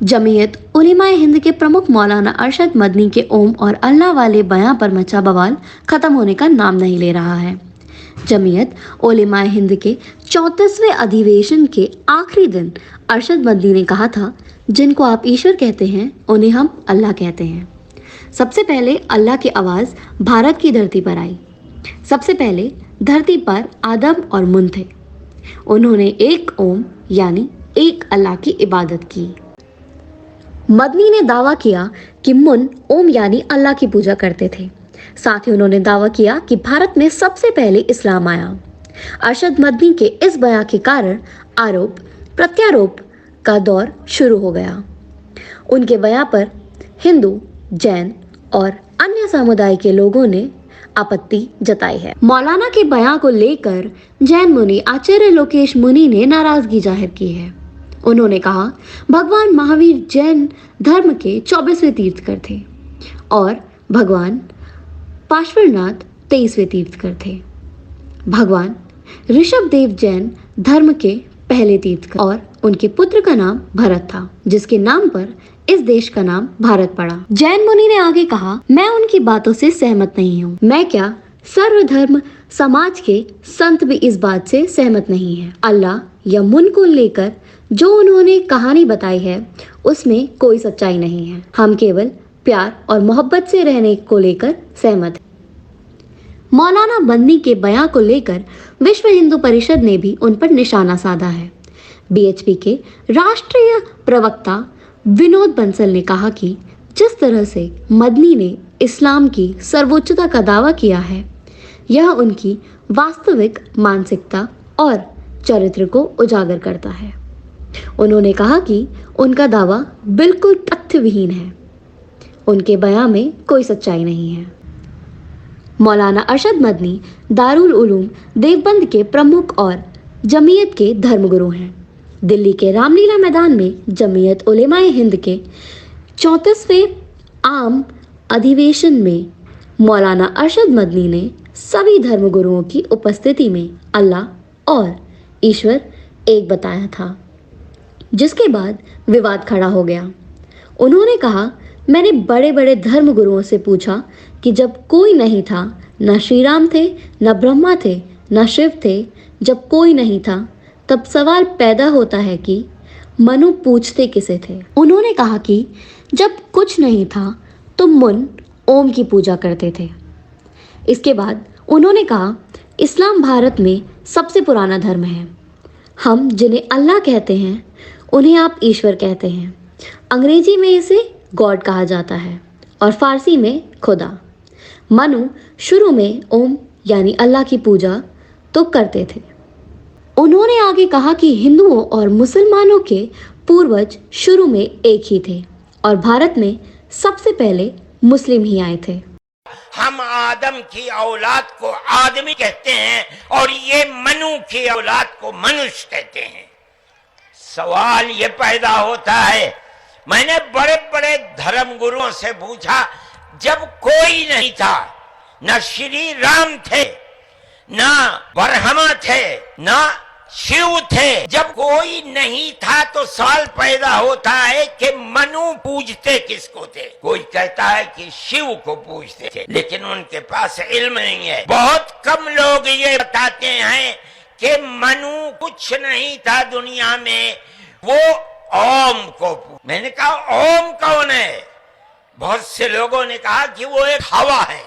जमीयत उलेमाए हिंद के प्रमुख मौलाना अरशद मदनी के ओम और अल्लाह वाले बयां पर मचा बवाल खत्म होने का नाम नहीं ले रहा है। जमीयत उलेमाए हिंद के 34वें अधिवेशन के आखिरी दिन अरशद मदनी ने कहा था, जिनको आप ईश्वर कहते हैं उन्हें हम अल्लाह कहते हैं। सबसे पहले अल्लाह की आवाज़ भारत की धरती पर आई। सबसे पहले धरती पर आदम और मुन थे। उन्होंने एक ओम यानी एक अल्लाह की इबादत की। मदनी ने दावा किया कि मुन ओम यानी अल्लाह की पूजा करते थे। साथ ही उन्होंने दावा किया कि भारत में सबसे पहले इस्लाम आया। अरशद मदनी के इस बयान के कारण आरोप प्रत्यारोप का दौर शुरू हो गया। उनके बयान पर हिंदू, जैन और अन्य समुदाय के लोगों ने आपत्ति जताई है। मौलाना के बयान को लेकर जैन मुनि आचार्य लोकेश मुनि ने नाराजगी जाहिर की है। उन्होंने कहा, भगवान महावीर जैन धर्म के 24वें तीर्थकर थे और भगवान पार्श्वनाथ 23वें तीर्थकर थे। भगवान ऋषभदेव जैन धर्म के पहले तीर्थकर और उनके पुत्र का नाम भरत था, जिसके नाम पर इस देश का नाम भारत पड़ा। जैन मुनि ने आगे कहा, मैं उनकी बातों से सहमत नहीं हूँ। मैं क्या, सर्वधर्म समाज के संत भी इस बात से सहमत नहीं है। अल्लाह या मुन को लेकर जो उन्होंने कहानी बताई है उसमें कोई सच्चाई नहीं है। हम केवल प्यार और मोहब्बत से रहने को लेकर सहमत हैं। मौलाना बंदी के बयान को लेकर विश्व हिंदू परिषद ने भी उन पर निशाना साधा है। बीएचपी के राष्ट्रीय प्रवक्ता विनोद बंसल ने कहा कि जिस तरह से मदनी ने इस्लाम की सर्वोच्चता का दावा किया है, यह उनकी वास्तविक मानसिकता और चरित्र को उजागर करता है। उन्होंने कहा कि उनका दावा बिल्कुल तथ्यविहीन है। उनके बयान में कोई सच्चाई नहीं है। मौलाना अरशद मदनी दारुल उलूम देवबंद के प्रमुख और जमीयत के धर्मगुरु हैं। दिल्ली के रामलीला मैदान में जमीयत उलेमाए हिंद के 34वें आम अधिवेशन में मौलाना अरशद मदनी ने सभी धर्मगुरुओं की उपस्थिति में अल्लाह और ईश्वर एक बताया था, जिसके बाद विवाद खड़ा हो गया। उन्होंने कहा, मैंने बड़े बड़े धर्मगुरुओं से पूछा कि जब कोई नहीं था, न श्री राम थे, न ब्रह्मा थे, न शिव थे, जब कोई नहीं था, तब सवाल पैदा होता है कि मनु पूछते किसे थे। उन्होंने कहा कि जब कुछ नहीं था तो मुन ओम की पूजा करते थे। इसके बाद उन्होंने कहा, इस्लाम भारत में सबसे पुराना धर्म है। हम जिन्हें अल्लाह कहते हैं उन्हें आप ईश्वर कहते हैं। अंग्रेजी में इसे गॉड कहा जाता है और फारसी में खुदा। मनु शुरू में ओम यानी अल्लाह की पूजा तो करते थे। उन्होंने आगे कहा कि हिंदुओं और मुसलमानों के पूर्वज शुरू में एक ही थे और भारत में सबसे पहले मुस्लिम ही आए थे। हम आदम की औलाद को आदमी कहते हैं और ये मनु की औलाद को मनुष्य कहते हैं। सवाल ये पैदा होता है, मैंने बड़े बड़े धर्म गुरुओं से पूछा, जब कोई नहीं था, न श्री राम थे, न ब्रह्मा थे, न शिव थे, जब कोई नहीं था तो सवाल पैदा होता है कि मनु पूजते किसको थे। कोई कहता है कि शिव को पूजते थे, लेकिन उनके पास इल्म नहीं है। बहुत कम लोग ये बताते हैं कि मनु कुछ नहीं था दुनिया में, वो ओम को। मैंने कहा ओम कौन है? बहुत से लोगों ने कहा कि वो एक हवा है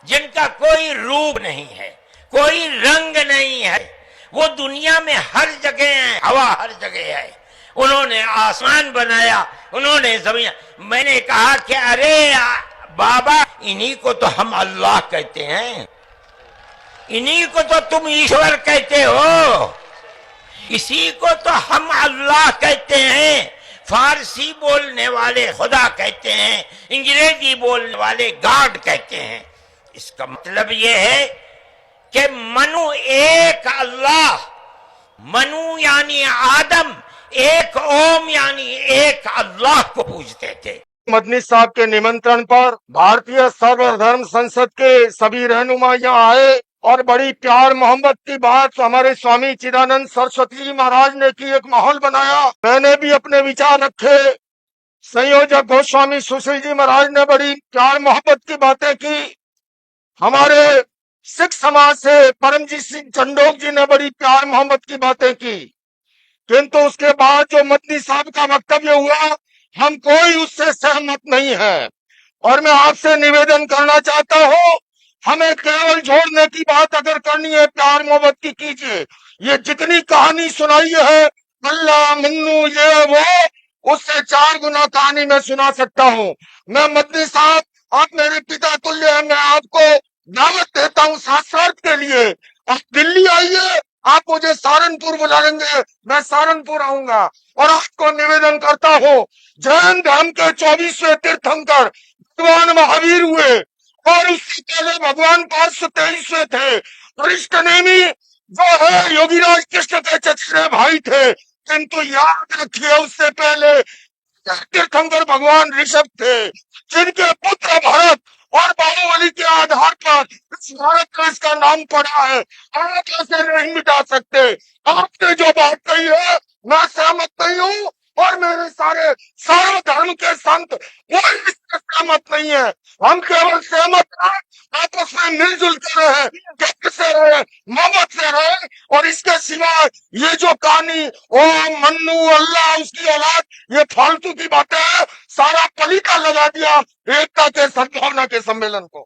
जिनका कोई रूप नहीं है, कोई रंग नहीं है, वो दुनिया में हर जगह है, हवा हर जगह है। उन्होंने आसमान बनाया, उन्होंने जमीन। मैंने कहा कि अरे बाबा, इन्हीं को तो हम अल्लाह कहते हैं, इन्हीं को तो तुम ईश्वर कहते हो, इसी को तो हम अल्लाह कहते हैं। फारसी बोलने वाले खुदा कहते हैं, अंग्रेजी बोलने वाले गॉड कहते हैं। इसका मतलब यह है कि मनु एक अल्लाह, मनु यानी आदम, एक ओम यानी एक अल्लाह को पूजते थे। मदनी साहब के निमंत्रण पर भारतीय सर्वधर्म संसद के सभी रहनुमा यहाँ आए और बड़ी प्यार मोहब्बत की बात हमारे स्वामी चिदानंद सरस्वती जी महाराज ने की, एक माहौल बनाया। मैंने भी अपने विचार रखे संयोजक गोस्वामी सुशील जी महाराज ने बड़ी प्यार मोहब्बत की बातें की। हमारे सिख समाज से परमजीत सिंह चंडोक जी ने बड़ी प्यार मोहब्बत की बातें की। किंतु उसके बाद जो मदनी साहब का वक्तव्य हुआ, हम कोई उससे सहमत नहीं है। और मैं आपसे निवेदन करना चाहता हूं, हमें केवल जोड़ने की बात अगर करनी है, प्यार मोहब्बत की कीजिए। ये जितनी कहानी सुनाई है, अल्लाह मन्नू ये वो, उससे 4 गुना कहानी मैं सुना सकता हूं। मैं मदनी साहब, आप मेरे पिता तुल्य हैं, मैं आपको दावत देता हूं साक्षात के लिए। आप दिल्ली आइए, आप मुझे सहारनपुर बुला लेंगे, मैं सहारनपुर आऊंगा। और आपको निवेदन करता हूं, जैन धर्म के 24वें तीर्थंकर भगवान महावीर हुए, और उससे पहले भगवान 523वें थे। वरिष्ठ नेमी जो है योगीराज कृष्ण के चचेरे भाई थे। किंतु याद रखिए, उससे पहले तीर्थंकर भगवान ऋषभ थे, जिनके पुत्र भरत और बाहुबली के आधार पर इस भारत का इसका नाम पड़ा है। आप ऐसे नहीं मिटा सकते। आपने जो बात कही है, मैं सहमत नहीं हूँ, और मेरे सारे सर्व धर्म के संत कोई इससे सहमत नहीं है। हम केवल सहमत हैं, आपस में मिलजुल कर रहे, प्यार से रहे, मोहब्बत से रहे। और इसके सिवा ये जो कहानी ओ मन्नू अल्लाह उसकी औलाद, ये फालतू की बातें हैं। सारा पलीता लगा दिया एकता के सद्भावना के सम्मेलन को।